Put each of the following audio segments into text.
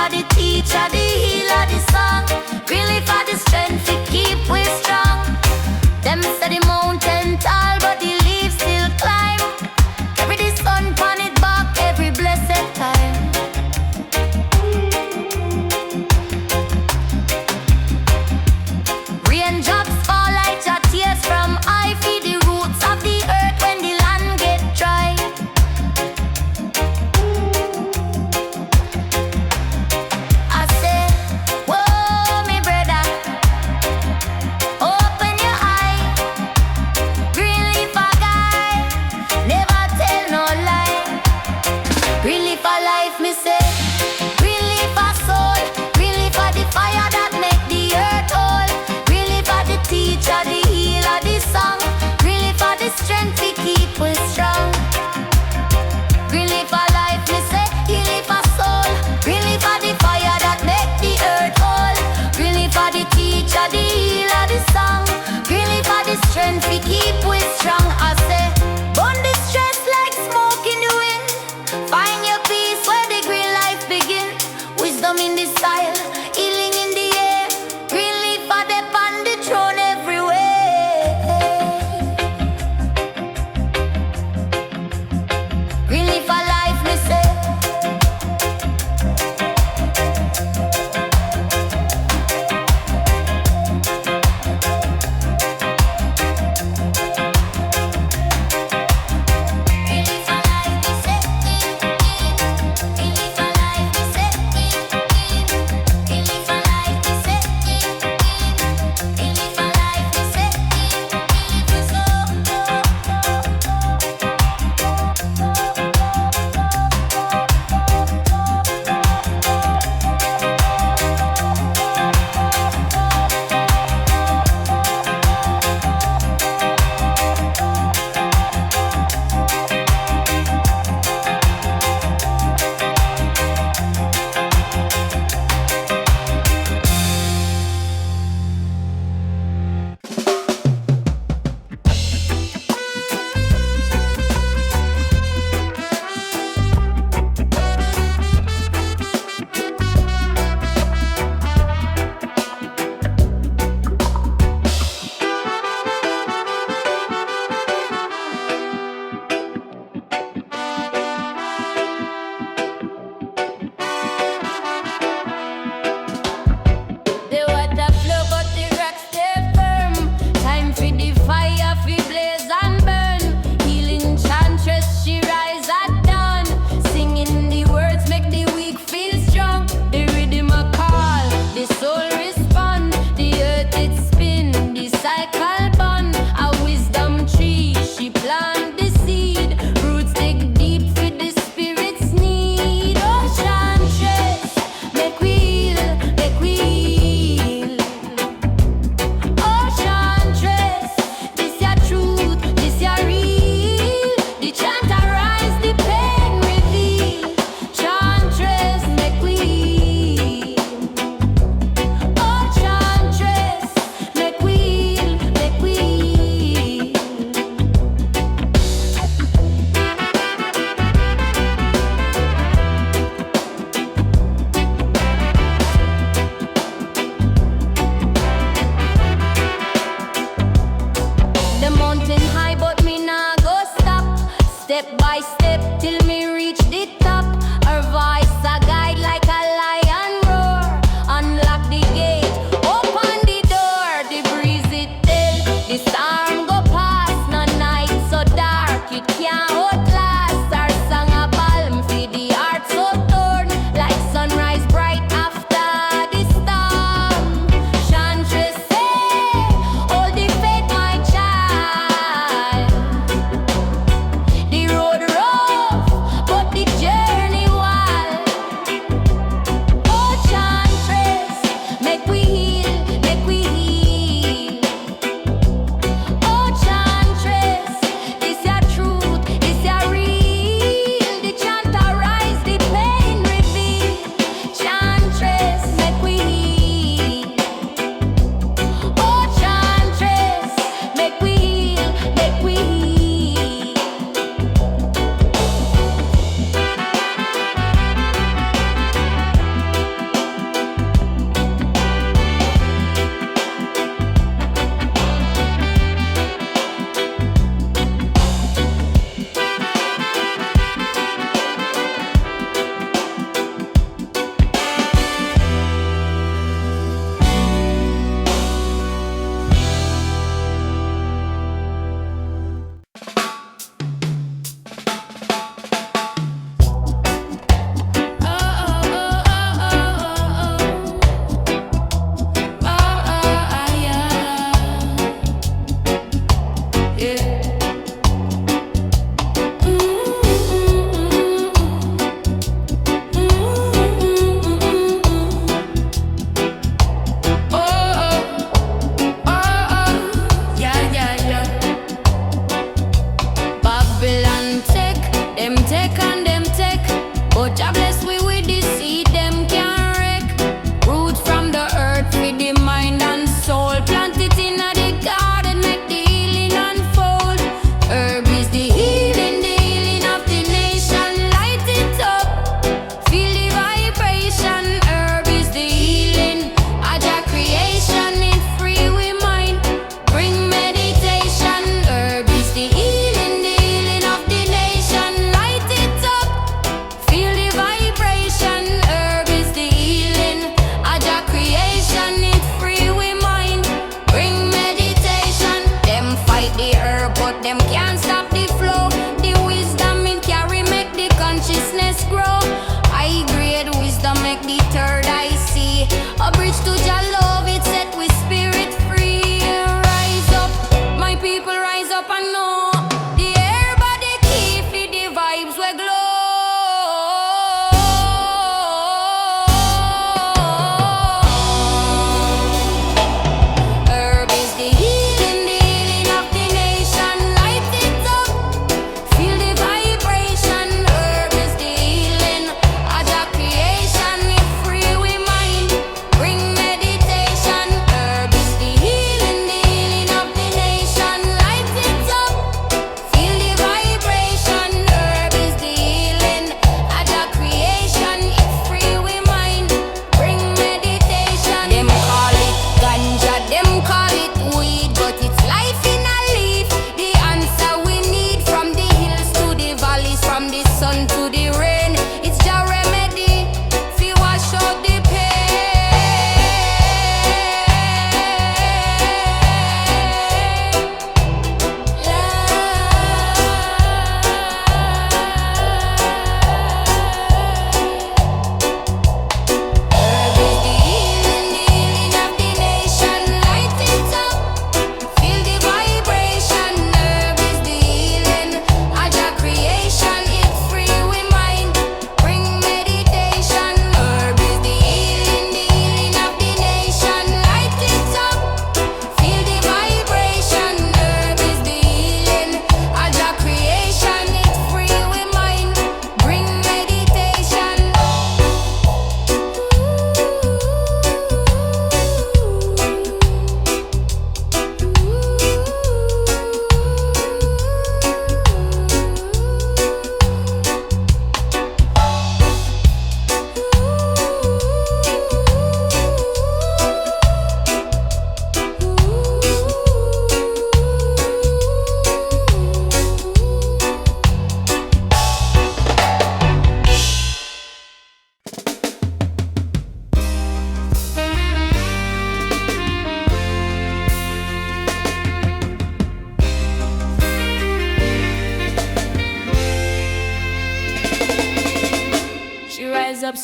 for the teacher, the healer, the song. Really for the strength to keep we strong. Them say the mountain tall, but the leaves still climb. Carry the sun pon it back every blessed time. Raindrops fall like your tears from I feed the roots of the earth when the land get dry. I say, whoa, me brother, open your eye. Green leaf a guy, never tell no lie. Green leaf a life, me say. Green leaf a soul. Green leaf a the fire that make the earth whole. Green leaf a the teacher, the healer, the song. Green leaf a the strength we keep we strong. Green leaf a life, me say. Green leaf a soul. Green leaf a the fire that make the earth whole. Green leaf a the teacher, the healer, the song. Green leaf a the strength we keep we strong. I say, burn the stress like smoke in the wind. Find your peace where the green life begin. Wisdom in the soil, healing in the air. Green leaf a dep on the throne everywhere. Green leaf a life, me say. Green leaf a life, me say. Green leaf a life, me say.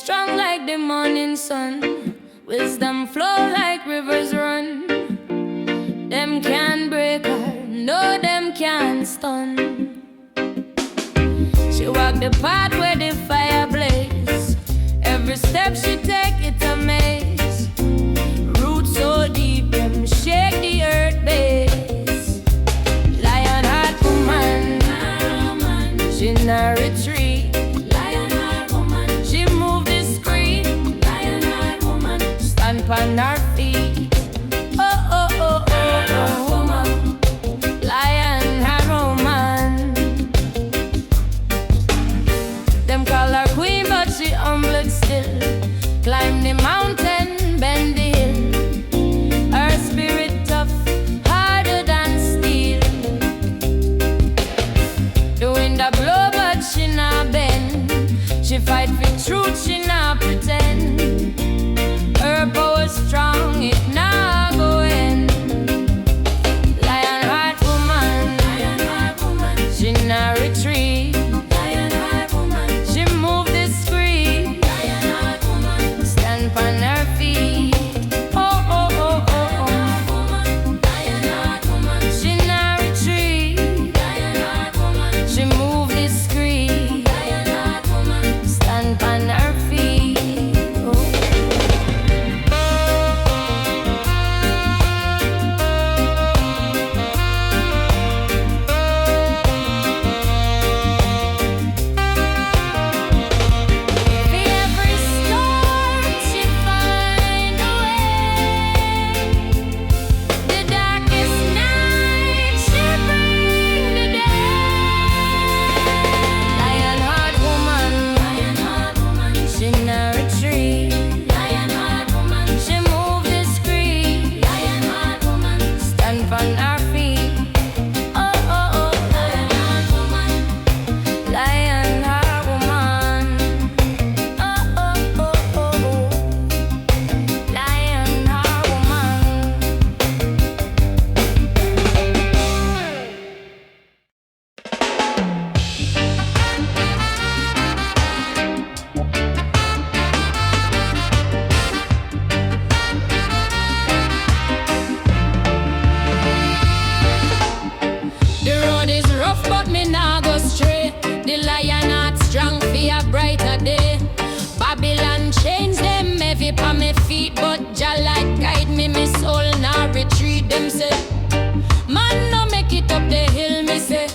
strong like the morning sun. Wisdom flow like rivers run. Them can't break her, no, them can't stun. She walk the path where the fire blaze. Every step she take, it's a maze. Roots so deep, them shake the earth base. Lion heart woman, she not retreat. Lion heart woman, she move discreet. Lion heart woman, stand on her feet. Oh, oh, oh, oh, oh, woman. Lion heart woman. Them call her queen, but she humble still. Climb the mountain, bend the hill. Her spirit tough, harder than steel. The wind a blow, but she not bend. She fight for truth, she not pretend. Her power strong, it not go end. Lion heart woman, she not retreat. Lion heart woman, she move discreet. Lion heart woman, stand on her feet. Oh, oh, oh, oh, oh. Lion heart woman, she not retreat. Lion heart woman, she move discreet. Lion heart woman, stand on her feet. Oh. Every storm she find a way. The darkest night she bring the day. Lion heart woman, she not retreat. Lion heart woman, she move discreet. Lion heart woman, stand on her feet. Oh, oh, oh, lion heart woman, lion heart woman. Oh, oh, oh, oh, oh, lion heart woman. The road is rough, but me nah go stray. The lion heart strong for a brighter day. Babylon chains them heavy pa me feet, but Jah light guide me, me soul nah retreat. Them say, man no make it up the hill, me say.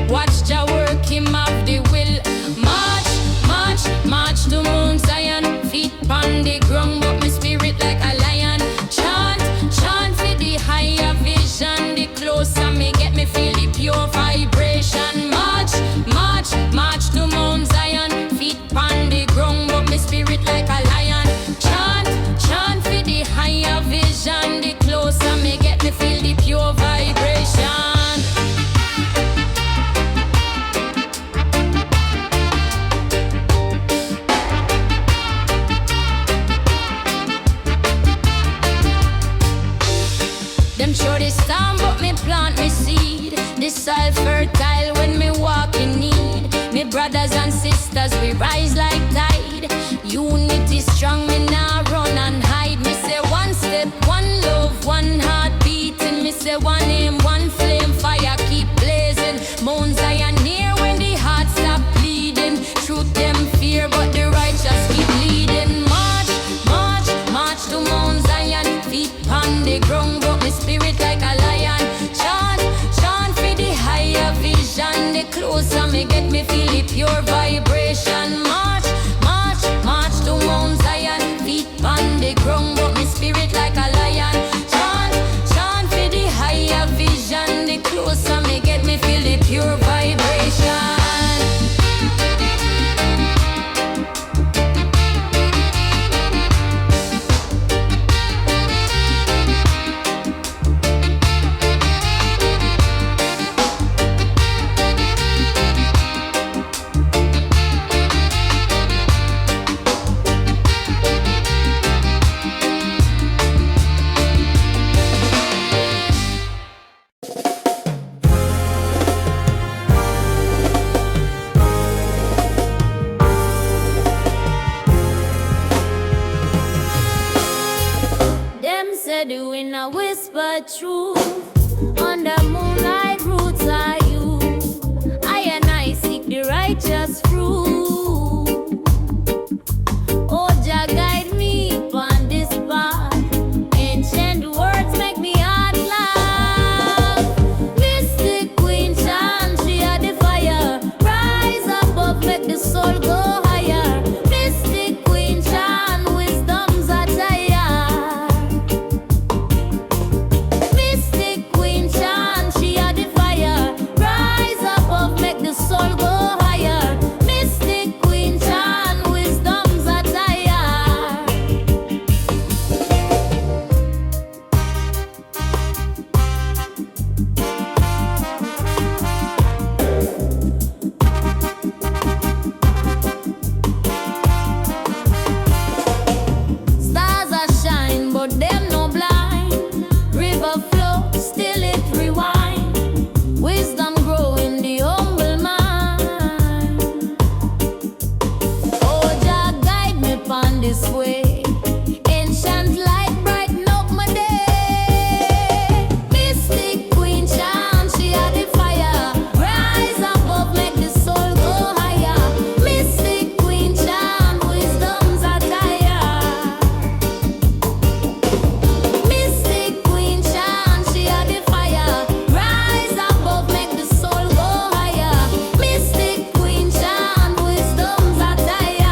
Watch Jah work him have the will. March, march, march to Mount Zion. Feet pon the ground, but me spirit like a lion. Chant, chant for the higher vision. The closer me get, me feel the pure vibration. March, march, march to Mount Zion. Feet pon the ground, but me spirit like a lion. Chant, chant for the higher vision. The closer me get, me feel the pure vibration. Them sure this time, but me plant me seed. The soil fertile when me walk in need. Me brothers and sisters, we rise like tide. Unity strong, me now run and hide. Me say one step, one love, one heart beating. Me say one aim, one flame, fire keep blazing. Mount Zion near when the heart stop bleeding. Truth them fear, but the righteous keep leading. March, march, march to Mount Zion. Feet on the ground, but me spirit like a lion. Chant, chant for the higher vision. The closer me get, me feel the pure vibration. March, march, march to Mount Zion. Feet on the ground, but me spirit like a lion. Chant, chant for the higher vision. The closer me get, me feel the pure vibration. said doing a whisper truth. Under moonlight roots are you. I and I seek the righteous fruit. Oh, Jah guide me upon this path. Ancient words make me heart laugh. Mystic Queen Chant, she had the fire. Rise above, make the soul go higher. Mystic Queen Chant, wisdom's attire. Mystic Queen Chant, she had the fire. Rise above, make the soul go higher. Mystic Queen Chant, wisdom's attire. Stars are shine, but them no blind. River flow, still it rewind. Wisdom grow in the humble mind. Oh, Jah guide me upon this way. Ancient light brighten up my day. Mystic Queen Chant, she had the fire. Rise above, make the soul go higher. Mystic Queen Chant, wisdom's attire. Mystic Queen Chant, she had the fire. Rise above, make the soul go higher. Mystic Queen Chant, wisdom's attire.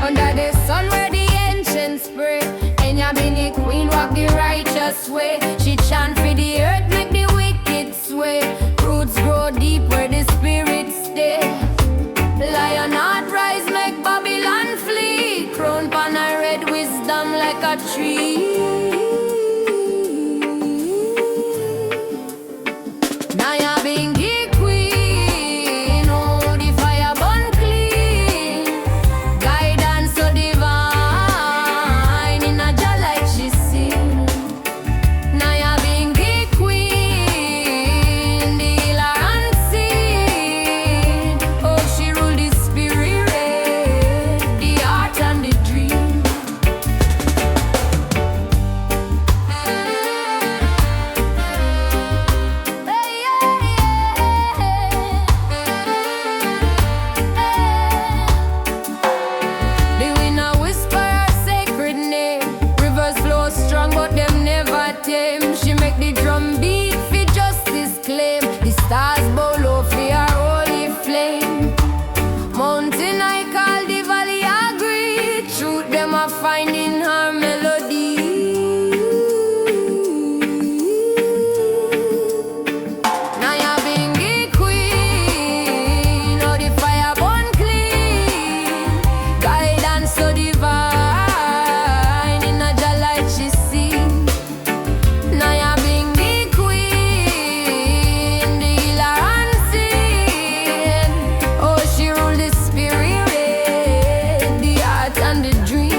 Under the sun where the ancients pray, and ya be the queen walk the righteous way. She chant for the earth, make the wicked sway. Roots grow deep where the spirits stay. Lion heart rise, make Babylon flee. Crown pan a red wisdom like a tree. Now ya being the queen, oh the fire burn clean. Guidance so divine, in a Jah like she sing. Now ya being the queen, the healer unseen. Oh, she rule the spirit, the heart and the dream. The wind a whisper her sacred name. Rivers flow strong, but them never tame. She make the drum beat for justice claim. The stars bow low for her holy flame. Mountain I call, the valley agree. Truth them a find in her melody. Now ya being the queen, oh the fire burn clean. Guidance so divine, in a Jah like she sing. Now ya being the queen, the healer unseen. Oh, she rule the spirit, the heart and the dream.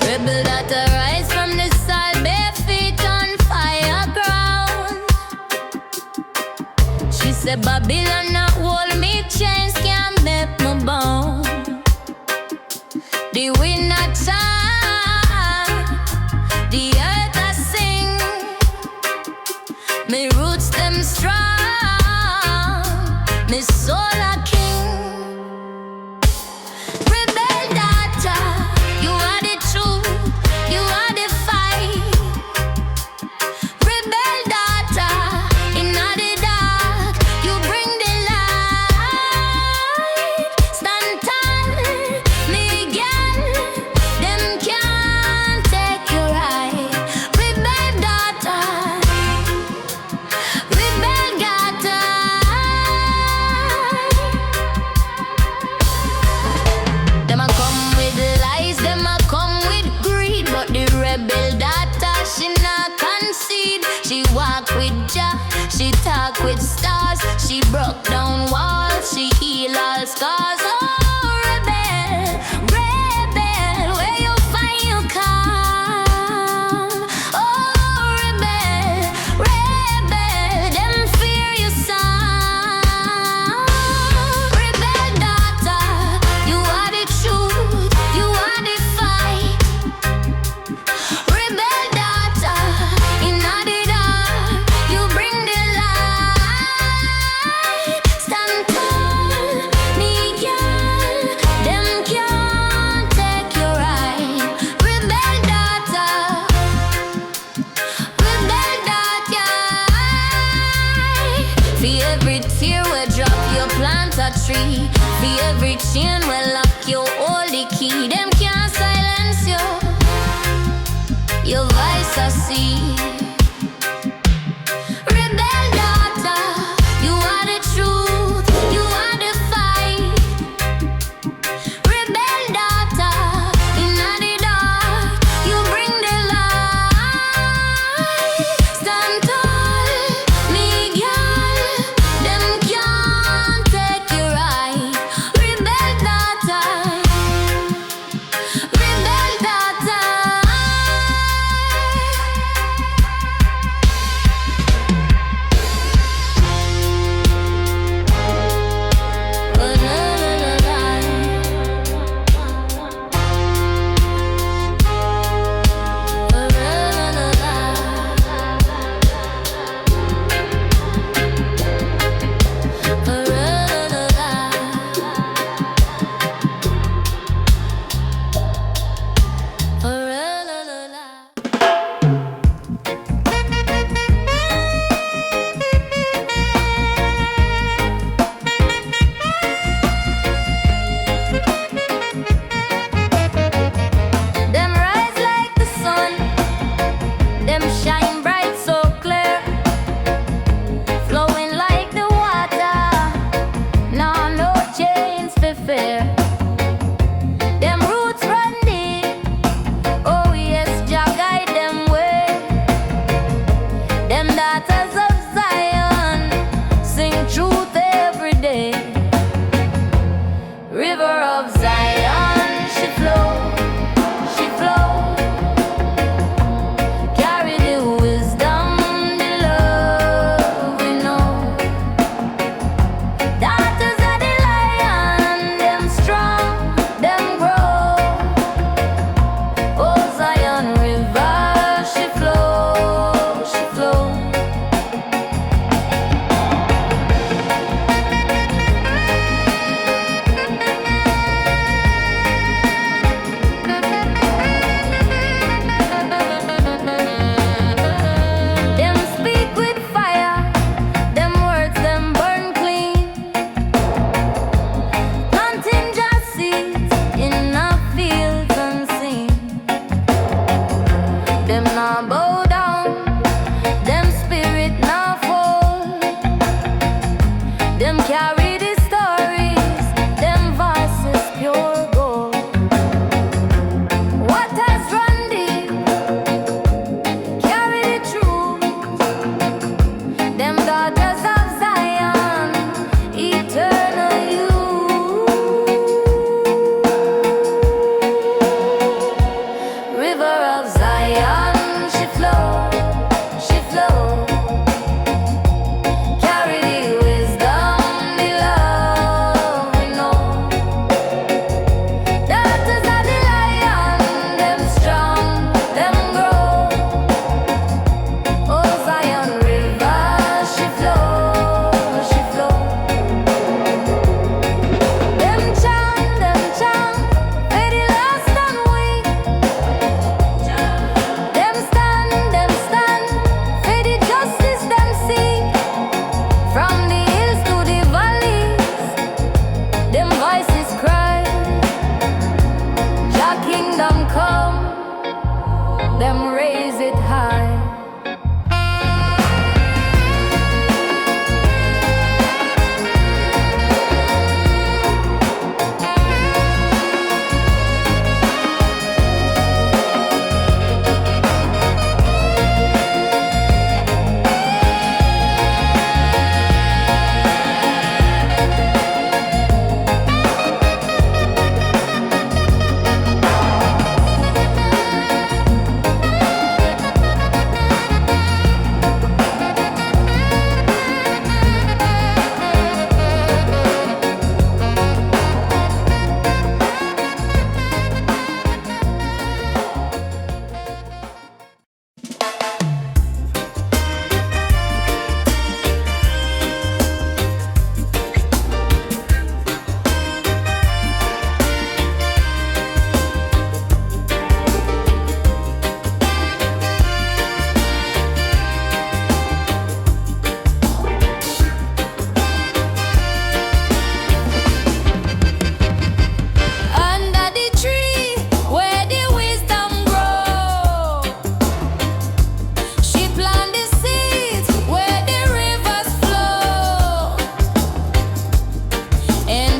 Rebel that arise from the soil, bare feet on fire ground. She said Babylon not hold me, chains can't make me bound. soul a king. Rebel daughter, you are the truth, you are the fight. Rebel daughter, in the dark, you bring the light. Stand tall, me girl, them can't take your right. Rebel daughter, rebel daughter. Them a come with lies, them a come with greed, but the rebel daughter, she not concede. She walk with Jah, she talk with stars, she broke down walls, she heal all scars. Oh, rebel, rebel, where you find your calm? Oh, rebel, rebel, them fear your sound. Rebel daughter, you are the truth, you are the fight. Rebel daughter, in the dark, you bring the light. Stand tall, me girl, them can't take your right. Rebel daughter, rebel daughter. For every tear we drop, you plant a tree. For every chain we lock, you hold the key. Them can't silence you, your voice I see. Rebel daughter, you are the truth, you are the fight. Rebel daughter, in the dark, you bring the light. Stand tall, me girl, them can't take your right. Rebel daughter, rebel daughter.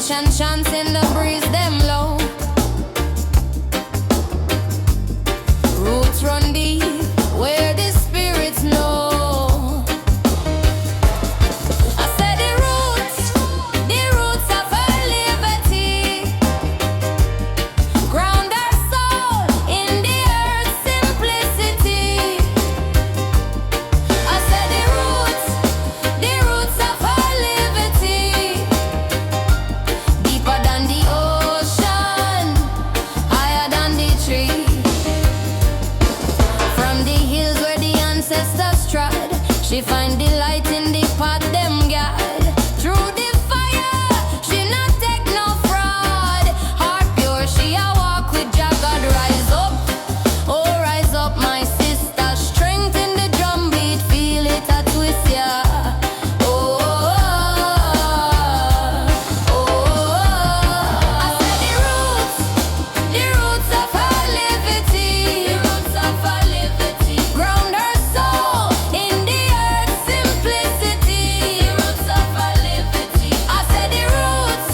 ancient chants in the breeze, them low. Roots run deep where the spirits know. I said the roots of our liberty. Ground our soul in the earth's simplicity. I said the roots of our liberty. Deeper than the ocean, higher than the tree. From the hills where the ancestors trod, she find delight in the path them guide. Through the fire, she not take no fraud. Heart pure, she a walk with Jah God. Rise up, oh rise up, my sister. Strength in the drum beat, feel it a twist, yeah. Oh, oh, oh. I said the roots of her liberty. The roots of her liberty. Ground her soul in the earth's simplicity. The roots of her liberty. I said the roots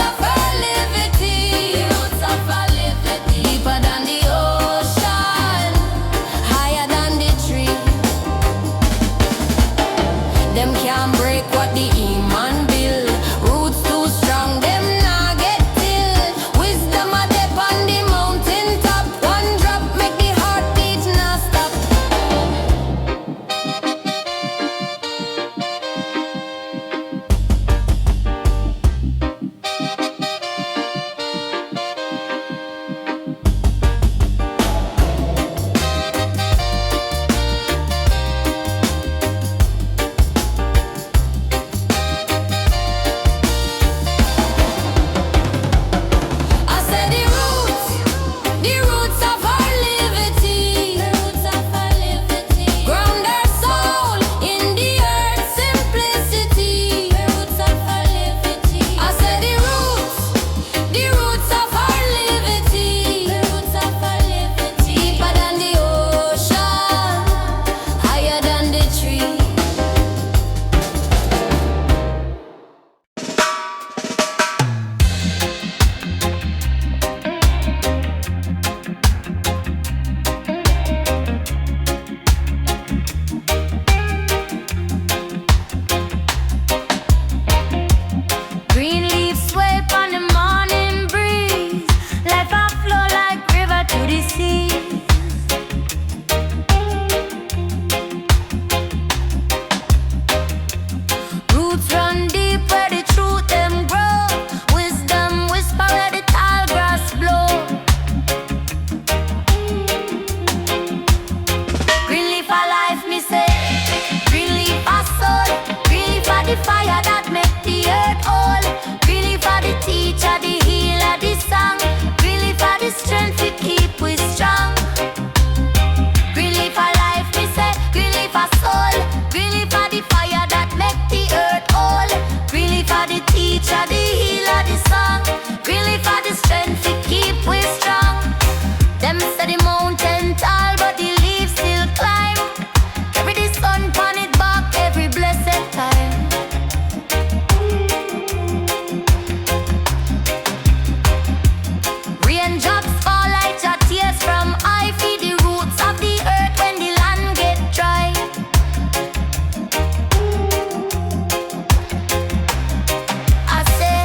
of her liberty. The roots of her liberty. Deeper than the ocean, higher than the tree. Them can't break what the Iman build. Roots too strong, them nah get till. Wisdom a dep on the mountain top. One drop make the heartbeat nah stop. I said the roots of our liberty. The roots of our liberty. Ground our soul in the earth's simplicity. The roots of our liberty. I said the roots of our liberty. The roots of our liberty. Deeper than the ocean, higher than the tree. Green leaves sway on the morning breeze. Life a flow like river to the sea. Roots run deep where the truth them grow. Wisdom whisper where the tall grass blow. Green leaf a life, me say. Green leaf a soul. Green leaf a the fire that make the earth whole. Green leaf a the teacher, the healer, the song. Green leaf a the strength to keep we strong. Green leaf a life, me say. Green leaf a soul. Green leaf a the fire that make the earth whole. Green leaf a the teacher, the healer, the song. Green leaf a the strength to keep we strong. Them say the mountain tall, but the leaves still climb. Every the sun pon it back, every blessed time. Raindrops fall like your tears from eye. Feed the roots of the earth when the land get dry. I say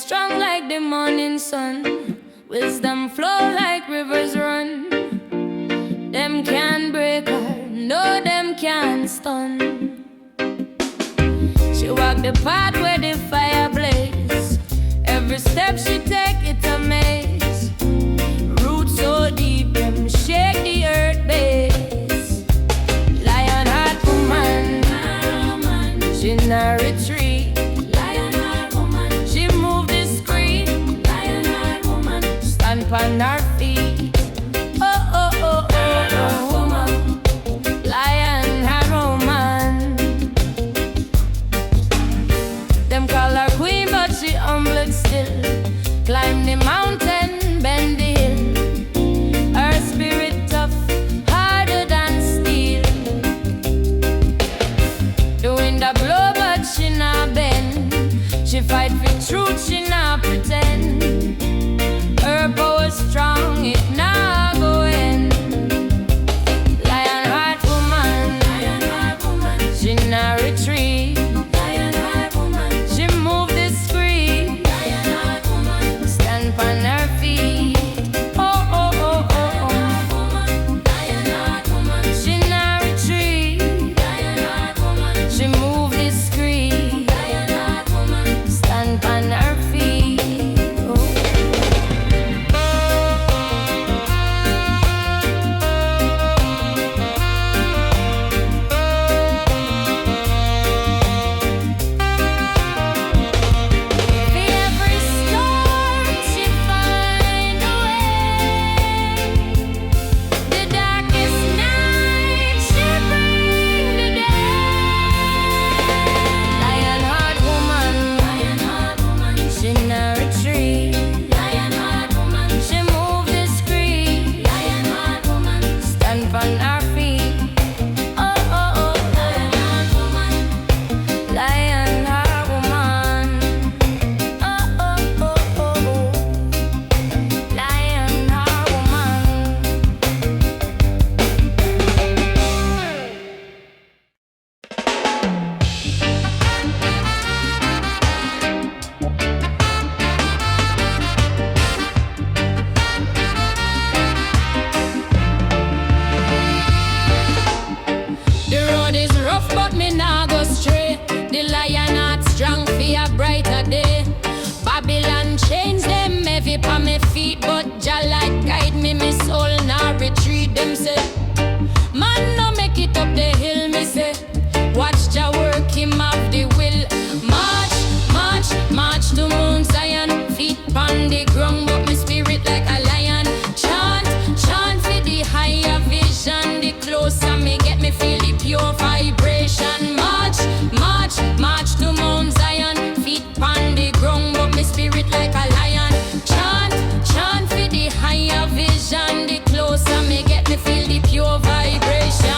strong like the morning sun. Wisdom flow like rivers run. Them can't break her, no, them can't stun. She walk the path where the fire blaze. Every step she take, it's a maze. Roots so deep, them shake the earth base. Lion heart woman, she not retreat. Lion heart woman, she move discreet. Lion heart woman, stand on her feet. Oh, oh, oh, oh, oh, woman. Lion heart woman. Them call her queen, but she humble still. Climb the mountain, bend the hill. Her spirit tough, harder than steel. The wind a blow, but she not bend. She fight for truth, she not pretend. Her power strong, it not go end. Lion heart woman, she not retreat. Lion heart woman, she move discreet. Lion heart woman, stand on her feet. Oh, oh, oh, oh, oh. Lion heart woman, she not retreat. Lion heart woman, she move discreet. Lion heart woman, stand on her feet. Oh. Every storm she find a way. The darkest night she bring the day. Lion heart woman, she not retreat. Lion heart woman, she move discreet. Lion heart woman, stand on her feet. Oh, oh, oh, lion heart woman, lion heart woman. Oh, oh, oh, oh, lion heart woman. The road is rough, but me nah go stray. The lion heart strong for a brighter day. Babylon chains them heavy pa me feet, but Jah light guide me, me soul nah retreat. Them say, man no make it up the hill, me say. Watch Jah work him off the will. March, march, march to Mount Zion. Feet on the ground, but me spirit like a lion. Chant, chant for the higher vision. The closer me get, me feel the pure vibration. March, march, march to Mount Zion. Feet on the ground, but me spirit like a lion. Chant, chant for the higher vision. The closer me get, me feel the pure vibration.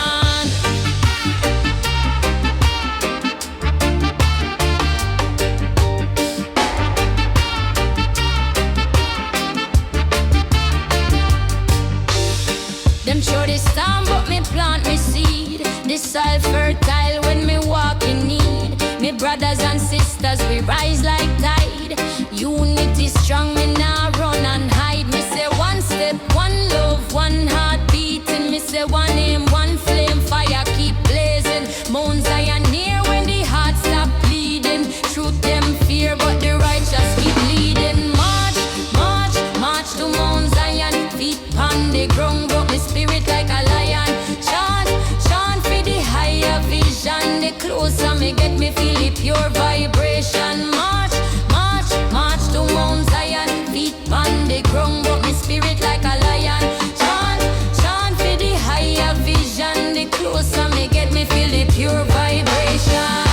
Them sure they stand, but me plant me seed. The soil fertile when me walk in need. Me brothers and sisters, we rise like tide. Unity strong, me now run and hide. Me say one step, one love, one heart beating. Me say one aim, one flame, fire keep blazing. Mount Zion near when the heart stop bleeding. Truth them fear, but the righteous keep leading. March, march, march to Mount Zion. Feet on the ground, but me spirit like a lion. Chant, chant for the higher vision. The closer me get, me feel the pure vibration. March, march, march to Mount Zion. Feet on the ground, but me spirit like a lion. Chant, chant for the higher vision. The closer me get, me feel the pure vibration.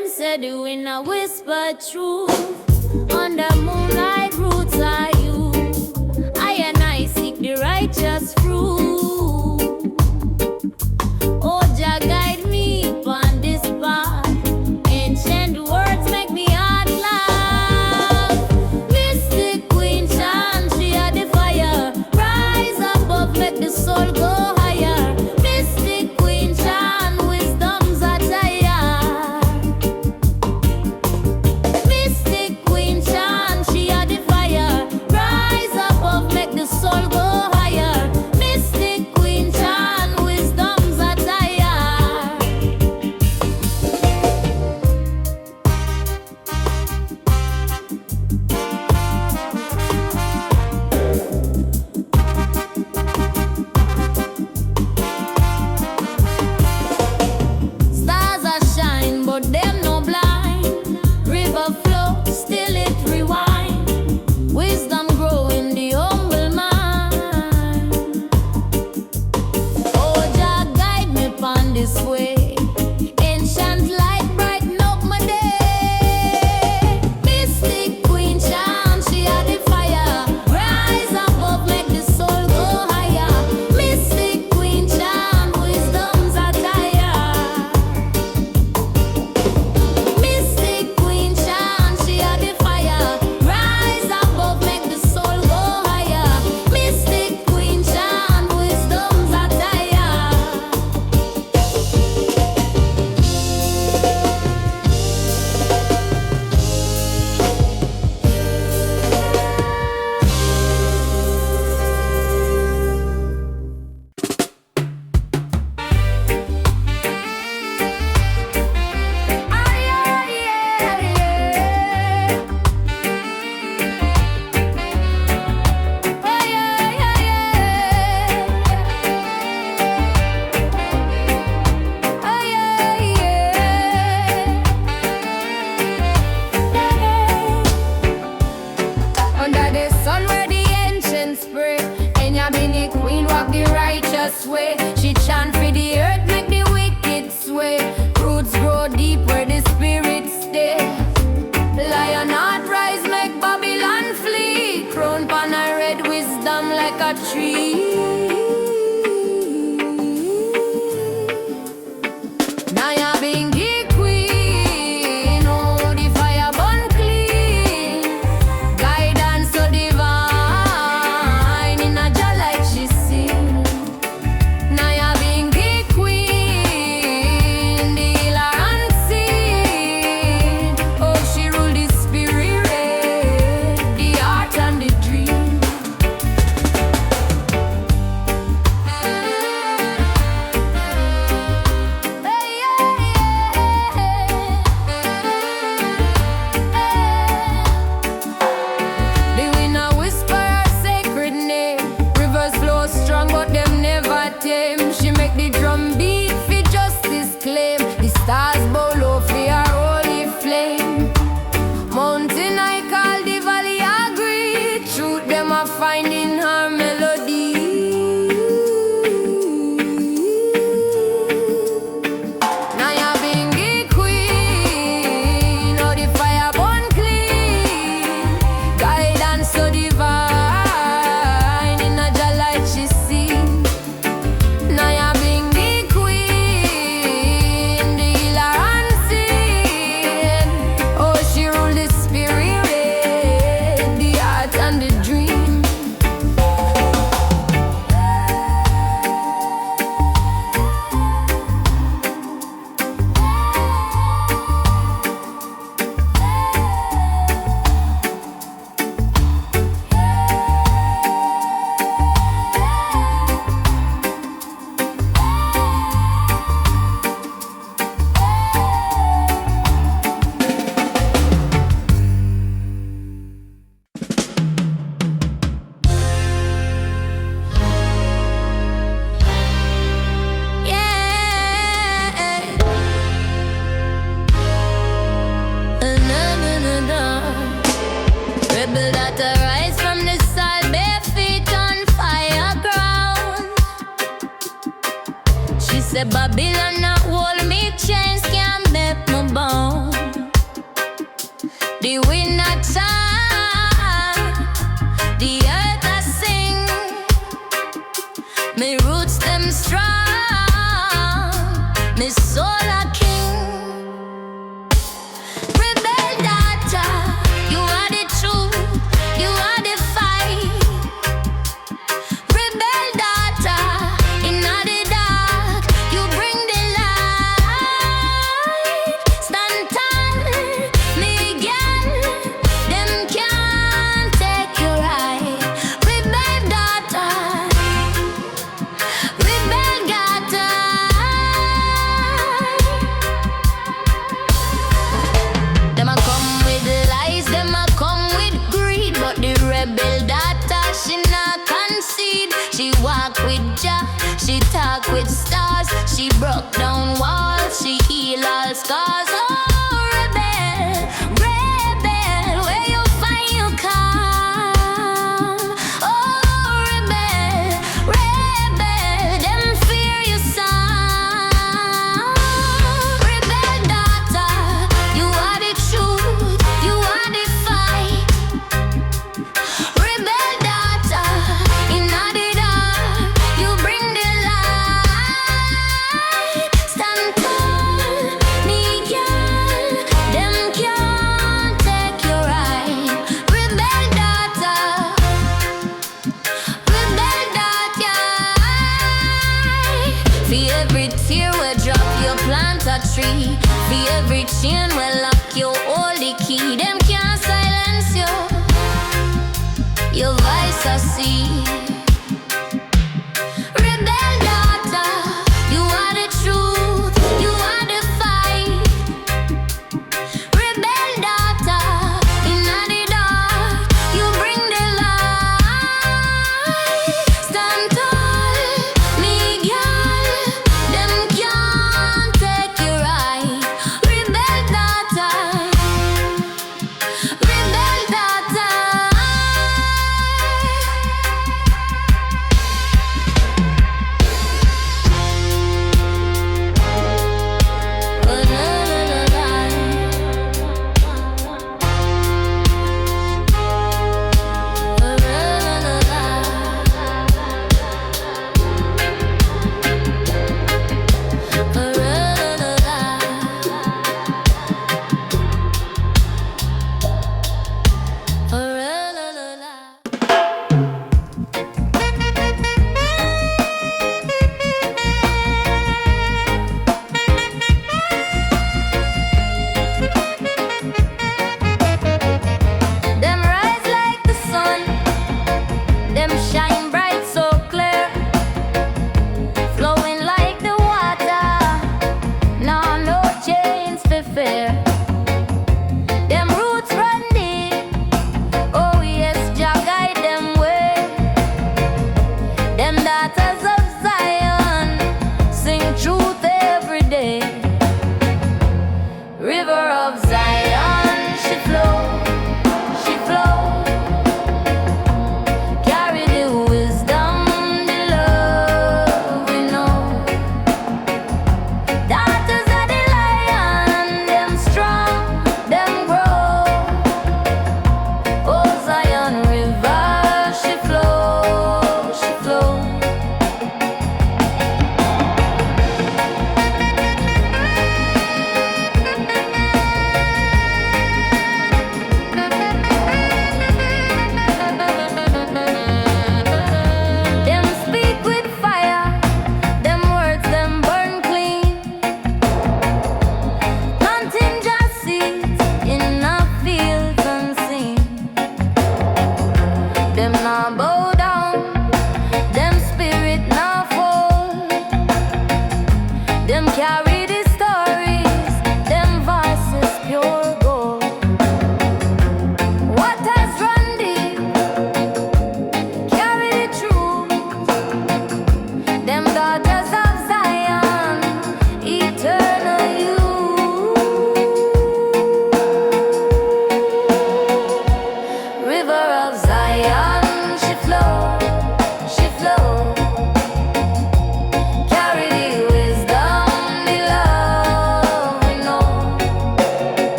them said you in a whisper truth. On the moonlight roots are you. I and I seek the righteous fruit. Oh, Jah guide me upon this path. Ancient words make me heart laugh. Mystic Queen Chant, she had the fire. Rise above, make the soul go higher. Mystic Queen Chant, wisdom's attire. Mystic Queen Chant, she had the fire. Rise above, make the soul go higher. Mystic Queen Chant, wisdom's attire. Stars are shine, but them no blind. River flow, still it rewind. Wisdom grow in the humble mind. Oh, Jah guide me upon this way. Ancient light brighten up my day. Mystic Queen Chant, she had the fire. Rise above, make the soul go higher. Mystic Queen Chant, wisdom's attire. Mystic Queen Chant, she had the fire. Rise above, make the soul go higher. Mystic Queen Chant, wisdom's attire. Under the sun where the ancients pray, and ya been the queen walk the righteous way. She chant for the earth, make the wicked sway. Roots grow deep where the spirits stay. Lion heart rise, make Babylon flee. Crown pan a red wisdom like a tree. Now ya been the queen, oh the fire burn clean. Guidance so divine, in a Jah like she sing. Now ya been the queen, the healer unseen. Oh, she rule the spirit, the heart and the dream. The winner whisper her sacred name. Rivers flow strong, but them never tame. She make the drum beat for justice claim. The stars bow low for her holy flame. Mountain I call the valley agree. Truth them a find in her melody. Now ya been the queen, oh the fire burn clean. Guidance so divine, in a Jah like she sing. Now ya been the queen, the healer unseen. Oh, she rule the spirit, the heart and the dream. Rebel that arise from the soil, bare feet on fire ground. She said Babylon not hold me, chains can't make me bound. with stars. She broke down walls, she healed all scars. Oh, rebel, rebel, where you find you calm. Oh, rebel, rebel, them fear your sound. Rebel daughter, you are the truth, you are the fight. Rebel daughter, in the dark, you bring the light. Stand tall, me girl, them can't take your right. Rebel daughter, for every tear we drop, you plant a tree. For every chain we lock, you hold the key. Them can't silence you, your voice I see. Rebel daughter, you are the truth, you are the fight. Rebel daughter, in the dark, you bring the light. Stand tall, me girl, them can't take you right. Rebel daughter, rebel daughter.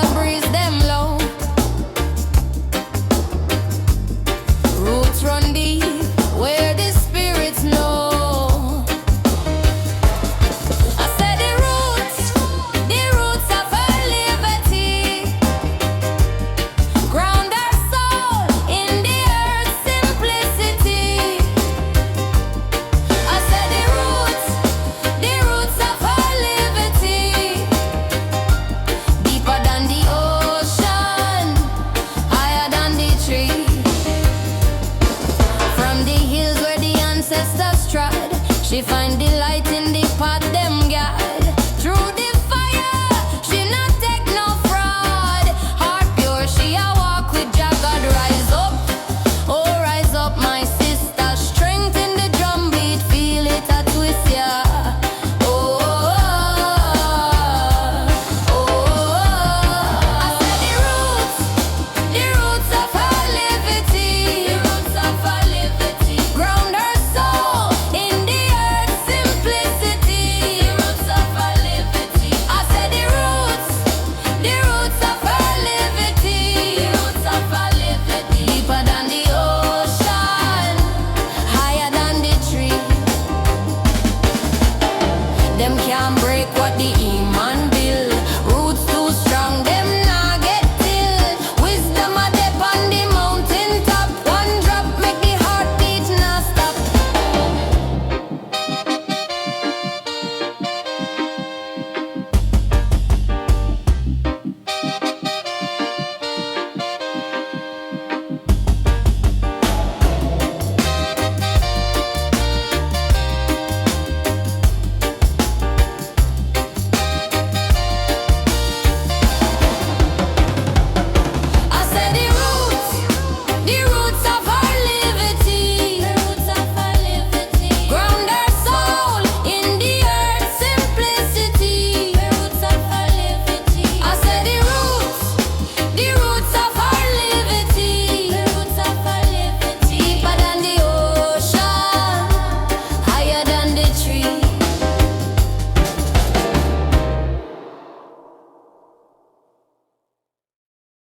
the breeze them low. Roots run deep.